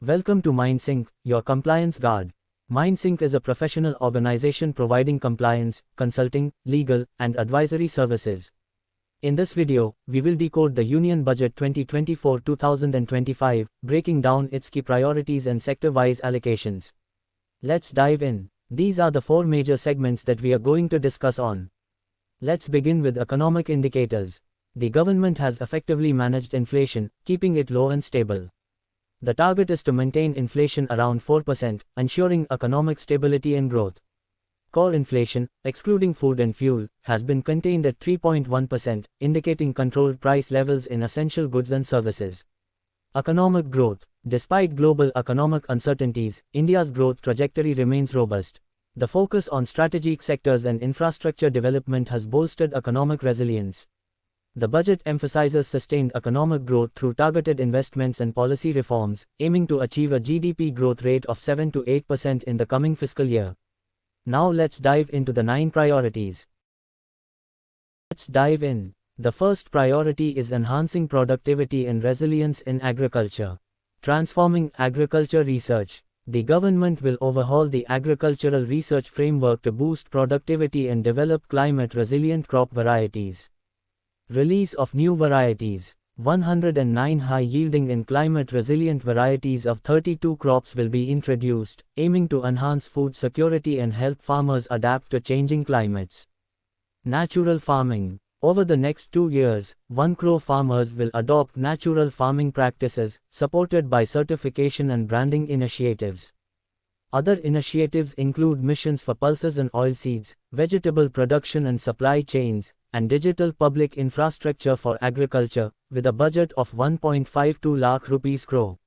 Welcome to MindSync, your compliance guard. MindSync is a professional organization providing compliance, consulting, legal, and advisory services. In this video, we will decode the Union Budget 2024-2025, breaking down its key priorities and sector-wise allocations. Let's dive in. These are the four major segments that we are going to discuss on. Let's begin with economic indicators. The government has effectively managed inflation, keeping it low and stable. The target is to maintain inflation around 4%, ensuring economic stability and growth. Core inflation, excluding food and fuel, has been contained at 3.1%, indicating controlled price levels in essential goods and services. Economic growth. Despite global economic uncertainties, India's growth trajectory remains robust. The focus on strategic sectors and infrastructure development has bolstered economic resilience. The budget emphasizes sustained economic growth through targeted investments and policy reforms, aiming to achieve a GDP growth rate of 7 to 8% in the coming fiscal year. Now let's dive into the 9 priorities. Let's dive in. The first priority is enhancing productivity and resilience in agriculture. Transforming agriculture research. The government will overhaul the agricultural research framework to boost productivity and develop climate-resilient crop varieties. Release of new varieties. 109 high-yielding and climate-resilient varieties of 32 crops will be introduced, aiming to enhance food security and help farmers adapt to changing climates. Natural farming. Over the next 2 years, 1 crore farmers will adopt natural farming practices, supported by certification and branding initiatives. Other initiatives include missions for pulses and oilseeds, vegetable production and supply chains, and digital public infrastructure for agriculture, with a budget of 1.52 lakh rupees crore.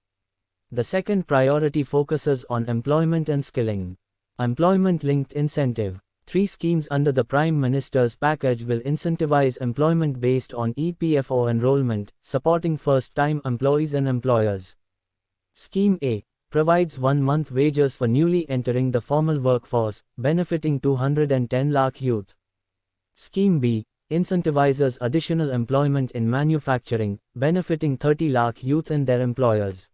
The second priority focuses on employment and skilling. Employment-linked incentive. 3 schemes under the Prime Minister's package will incentivize employment based on EPFO enrollment, supporting first-time employees and employers. Scheme A provides 1-month wages for newly entering the formal workforce, benefiting 210 lakh youth. Scheme B incentivizes additional employment in manufacturing, benefiting 30 lakh youth and their employers.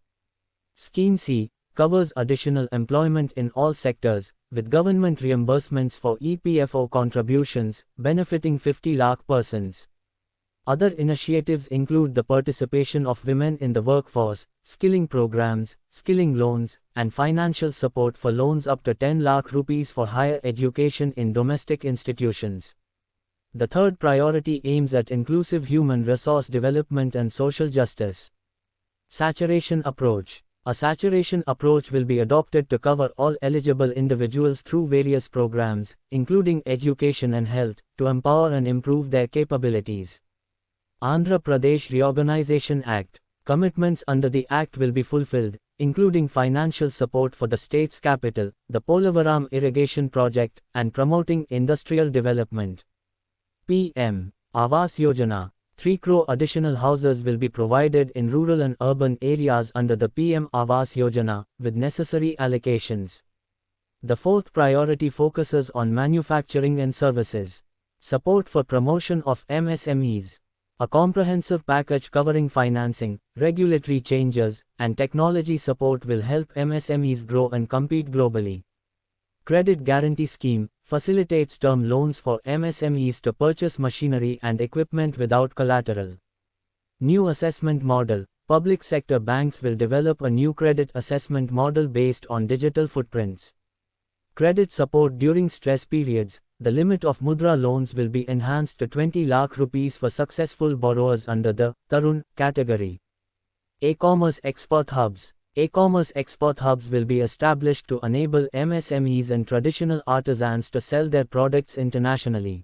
Scheme C covers additional employment in all sectors, with government reimbursements for EPFO contributions, benefiting 50 lakh persons. Other initiatives include the participation of women in the workforce, skilling programs, skilling loans, and financial support for loans up to 10 lakh rupees for higher education in domestic institutions. The third priority aims at inclusive human resource development and social justice. Saturation approach. A saturation approach will be adopted to cover all eligible individuals through various programs, including education and health, to empower and improve their capabilities. Andhra Pradesh Reorganization Act. Commitments under the Act will be fulfilled, including financial support for the state's capital, the Polavaram irrigation project, and promoting industrial development. PM Awas Yojana. 3 crore additional houses will be provided in rural and urban areas under the PM Awas Yojana, with necessary allocations. The fourth priority focuses on manufacturing and services. Support for promotion of MSMEs. A comprehensive package covering financing, regulatory changes, and technology support will help MSMEs grow and compete globally. Credit Guarantee Scheme facilitates term loans for MSMEs to purchase machinery and equipment without collateral. New assessment model. Public sector banks will develop a new credit assessment model based on digital footprints. Credit support during stress periods. The limit of Mudra loans will be enhanced to 20 lakh rupees for successful borrowers under the Tarun category. E-commerce export hubs. E-commerce export hubs will be established to enable MSMEs and traditional artisans to sell their products internationally.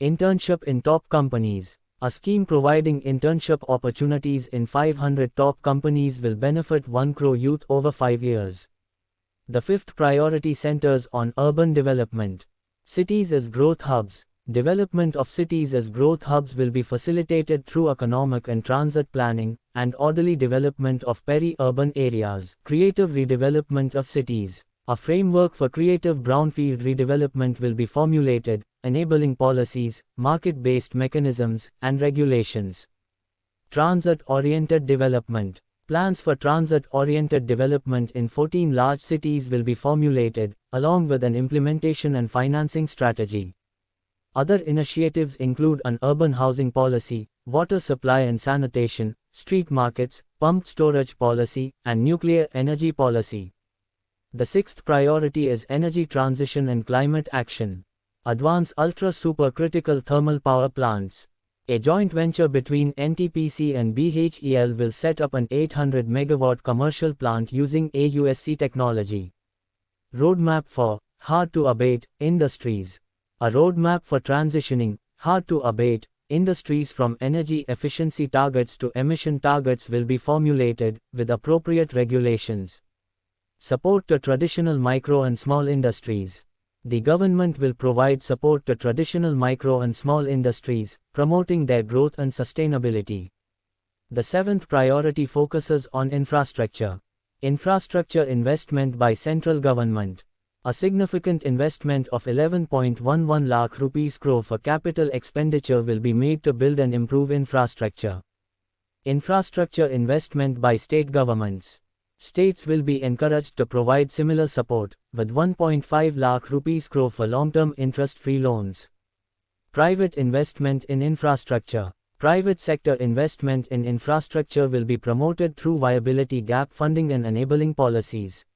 Internship in top companies. A scheme providing internship opportunities in 500 top companies will benefit 1 crore youth over 5 years. The fifth priority centers on urban development. Cities as growth hubs. Development of cities as growth hubs will be facilitated through economic and transit planning, and orderly development of peri-urban areas. Creative redevelopment of cities. A framework for creative brownfield redevelopment will be formulated, enabling policies, market-based mechanisms, and regulations. Transit-oriented development. Plans for transit-oriented development in 14 large cities will be formulated, along with an implementation and financing strategy. Other initiatives include an urban housing policy, water supply and sanitation, street markets, pumped storage policy, and nuclear energy policy. The sixth priority is energy transition and climate action. Advance ultra-supercritical thermal power plants. A joint venture between NTPC and BHEL will set up an 800 MW commercial plant using AUSC technology. Roadmap for hard-to-abate industries. A roadmap for transitioning hard-to-abate industries from energy efficiency targets to emission targets will be formulated, with appropriate regulations. Support to traditional micro and small industries. The government will provide support to traditional micro and small industries, promoting their growth and sustainability. The seventh priority focuses on infrastructure. Infrastructure investment by central government. A significant investment of 11.11 lakh rupees crore for capital expenditure will be made to build and improve infrastructure. Infrastructure investment by state governments. States will be encouraged to provide similar support, with 1.5 lakh rupees crore for long-term interest-free loans. Private investment in infrastructure. Private sector investment in infrastructure will be promoted through viability gap funding and enabling policies.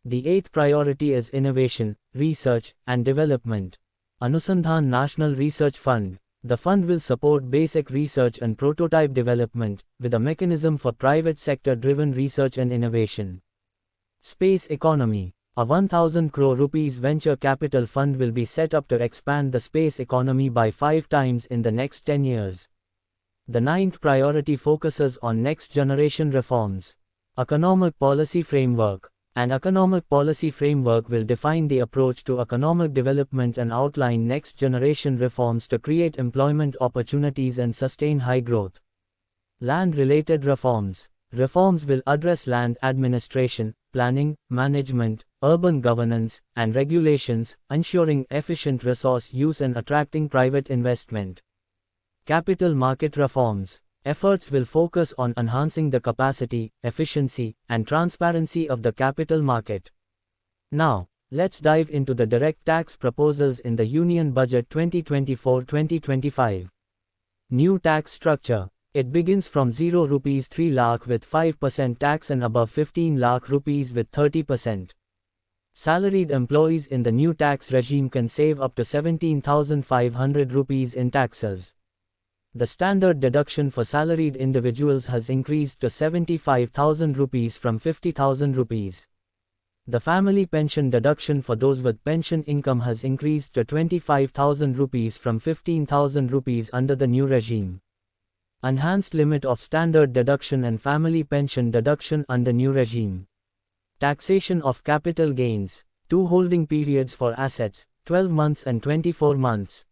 The eighth priority is innovation, research, and development. Anusandhan National Research Fund. The fund will support basic research and prototype development, with a mechanism for private sector-driven research and innovation. Space economy. A 1,000 crore rupees venture capital fund will be set up to expand the space economy by 5 times in the next 10 years. The ninth priority focuses on next-generation reforms. Economic policy framework. An economic policy framework will define the approach to economic development and outline next-generation reforms to create employment opportunities and sustain high growth. Land-related reforms. Reforms will address land administration, planning, management, urban governance, and regulations, ensuring efficient resource use and attracting private investment. Capital market reforms. Efforts will focus on enhancing the capacity, efficiency, and transparency of the capital market. Now, let's dive into the direct tax proposals in the Union Budget 2024-2025. New tax structure. It begins from 0 rupees 3 lakh with 5% tax and above 15 lakh rupees with 30%. Salaried employees in the new tax regime can save up to 17,500 rupees in taxes. The standard deduction for salaried individuals has increased to 75,000 rupees from 50,000 rupees. The family pension deduction for those with pension income has increased to 25,000 rupees from 15,000 rupees under the new regime. Enhanced limit of standard deduction and family pension deduction under new regime. Taxation of capital gains. 2 holding periods for assets, 12 months and 24 months.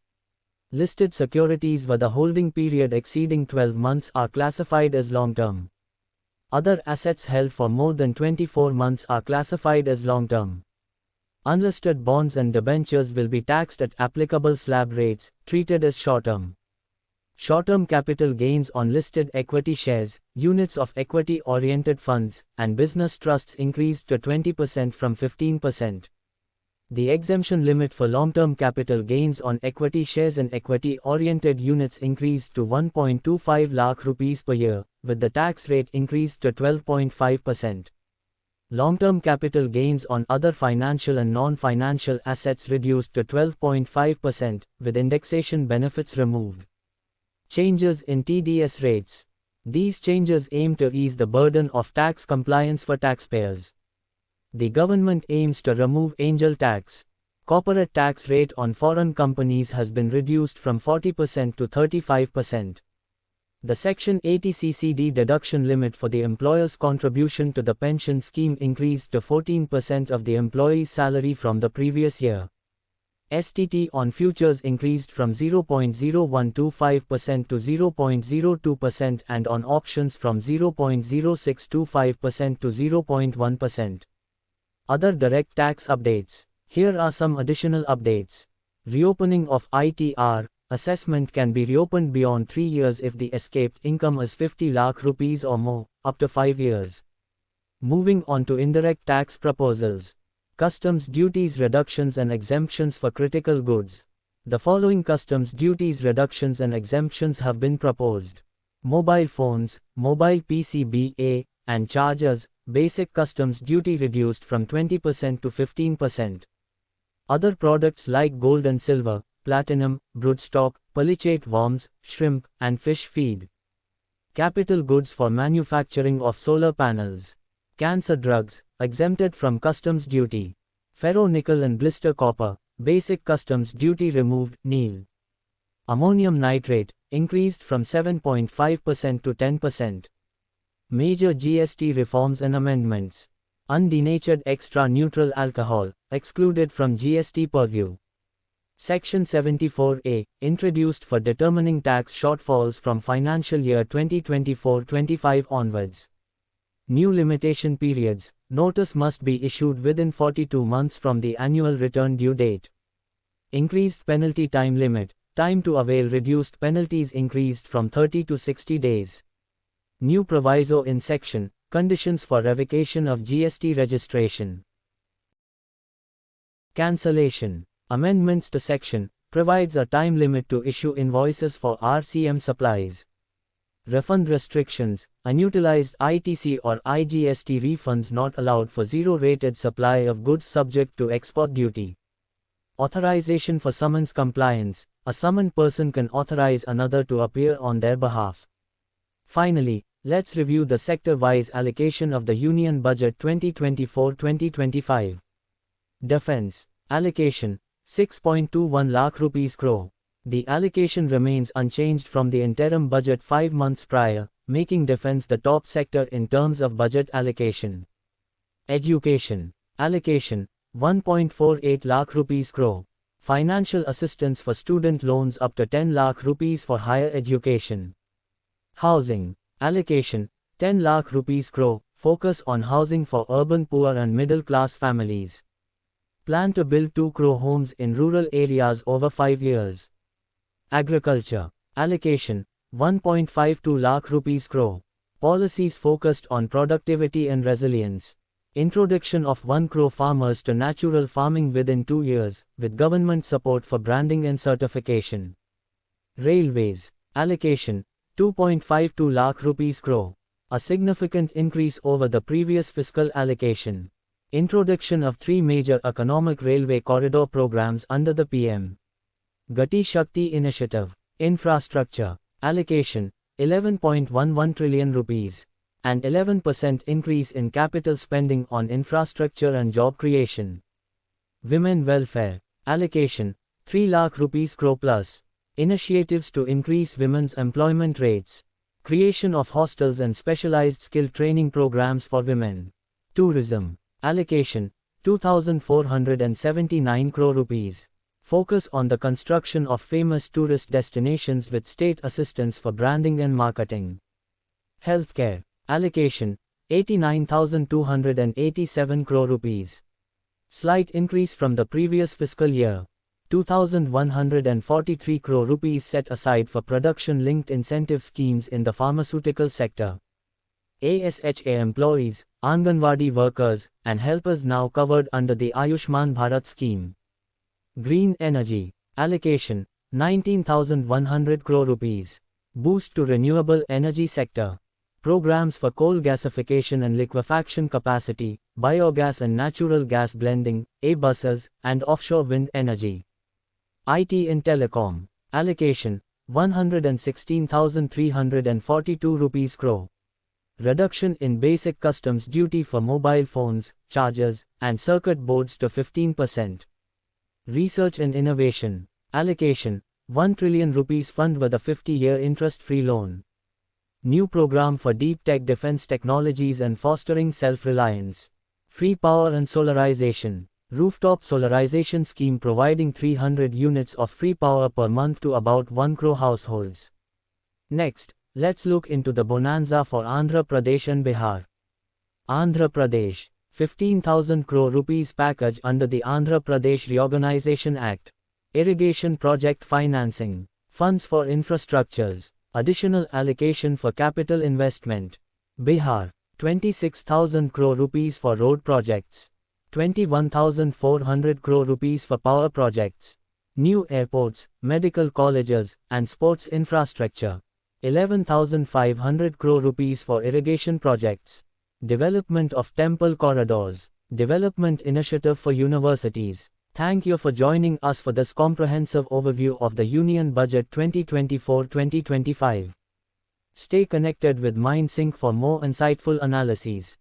Listed securities where the holding period exceeding 12 months are classified as long-term. Other assets held for more than 24 months are classified as long-term. Unlisted bonds and debentures will be taxed at applicable slab rates, treated as short-term. Short-term capital gains on listed equity shares, units of equity-oriented funds, and business trusts increased to 20% from 15%. The exemption limit for long-term capital gains on equity shares and equity-oriented units increased to 1.25 lakh rupees per year, with the tax rate increased to 12.5%. Long-term capital gains on other financial and non-financial assets reduced to 12.5%, with indexation benefits removed. Changes in TDS rates. These changes aim to ease the burden of tax compliance for taxpayers. The government aims to remove angel tax. Corporate tax rate on foreign companies has been reduced from 40% to 35%. The Section 80CCD deduction limit for the employer's contribution to the pension scheme increased to 14% of the employee's salary from the previous year. STT on futures increased from 0.0125% to 0.02% and on options from 0.0625% to 0.1%. Other direct tax updates. Here are some additional updates. Reopening of ITR. Assessment can be reopened beyond 3 years if the escaped income is 50 lakh rupees or more, up to 5 years. Moving on to indirect tax proposals. Customs duties reductions and exemptions for critical goods. The following customs duties reductions and exemptions have been proposed. Mobile phones, mobile PCBA, and chargers, basic customs duty reduced from 20% to 15%. Other products like gold and silver, platinum, broodstock, polychaete worms, shrimp, and fish feed. Capital goods for manufacturing of solar panels. Cancer drugs, exempted from customs duty. Ferro-nickel and blister copper, basic customs duty removed, nil. Ammonium nitrate, increased from 7.5% to 10%. Major GST reforms and amendments. Undenatured extra neutral alcohol, excluded from GST purview. Section 74A, introduced for determining tax shortfalls from financial year 2024-25 onwards. New limitation periods. Notice must be issued within 42 months from the annual return due date. Increased penalty time limit. Time to avail reduced penalties increased from 30 to 60 days. New proviso in section, conditions for revocation of GST registration. Cancellation. Amendments to section, provides a time limit to issue invoices for RCM supplies. Refund restrictions, unutilized ITC or IGST refunds not allowed for zero-rated supply of goods subject to export duty. Authorization for summons compliance, a summoned person can authorize another to appear on their behalf. Finally, let's review the sector-wise allocation of the Union Budget 2024-2025. Defense. Allocation, 6.21 lakh rupees crore. The allocation remains unchanged from the interim budget 5 months prior, making defense the top sector in terms of budget allocation. Education. Allocation, 1.48 lakh rupees crore. Financial assistance for student loans up to 10 lakh rupees for higher education. Housing. Allocation, 10 lakh rupees crore, focus on housing for urban poor and middle class families. Plan to build 2 crore homes in rural areas over 5 years. Agriculture. Allocation, 1.52 lakh rupees crore. Policies focused on productivity and resilience. Introduction of 1 crore farmers to natural farming within 2 years, with government support for branding and certification. Railways. Allocation, 2.52 lakh rupees crore. A significant increase over the previous fiscal allocation. Introduction of 3 major economic railway corridor programs under the PM Gati Shakti initiative. Infrastructure. Allocation, 11.11 trillion rupees. An 11% increase in capital spending on infrastructure and job creation. Women welfare. Allocation, 3 lakh rupees crore plus. Initiatives to increase women's employment rates. Creation of hostels and specialized skill training programs for women. Tourism. Allocation, 2,479 crore rupees. Focus on the construction of famous tourist destinations with state assistance for branding and marketing. Healthcare. Allocation, 89,287 crore rupees. Slight increase from the previous fiscal year. 2,143 crore rupees set aside for production-linked incentive schemes in the pharmaceutical sector. ASHA employees, Anganwadi workers, and helpers now covered under the Ayushman Bharat scheme. Green energy. Allocation, 19,100 crore rupees. Boost to renewable energy sector. Programs for coal gasification and liquefaction capacity, biogas and natural gas blending, buses, and offshore wind energy. IT and telecom. Allocation, 116,342 rupees crore. Reduction in basic customs duty for mobile phones, chargers, and circuit boards to 15%. Research and innovation. Allocation, 1 trillion rupees fund with a 50-year interest-free loan. New program for deep tech defense technologies and fostering self-reliance. Free power and solarization. Rooftop solarization scheme providing 300 units of free power per month to about 1 crore households. Next, let's look into the bonanza for Andhra Pradesh and Bihar. Andhra Pradesh, 15,000 crore rupees package under the Andhra Pradesh Reorganization Act. Irrigation project financing. Funds for infrastructures. Additional allocation for capital investment. Bihar, 26,000 crore rupees for road projects. 21,400 crore rupees for power projects. New airports, medical colleges, and sports infrastructure. 11,500 crore rupees for irrigation projects. Development of temple corridors. Development initiative for universities. Thank you for joining us for this comprehensive overview of the Union Budget 2024-2025. Stay connected with MindSync for more insightful analyses.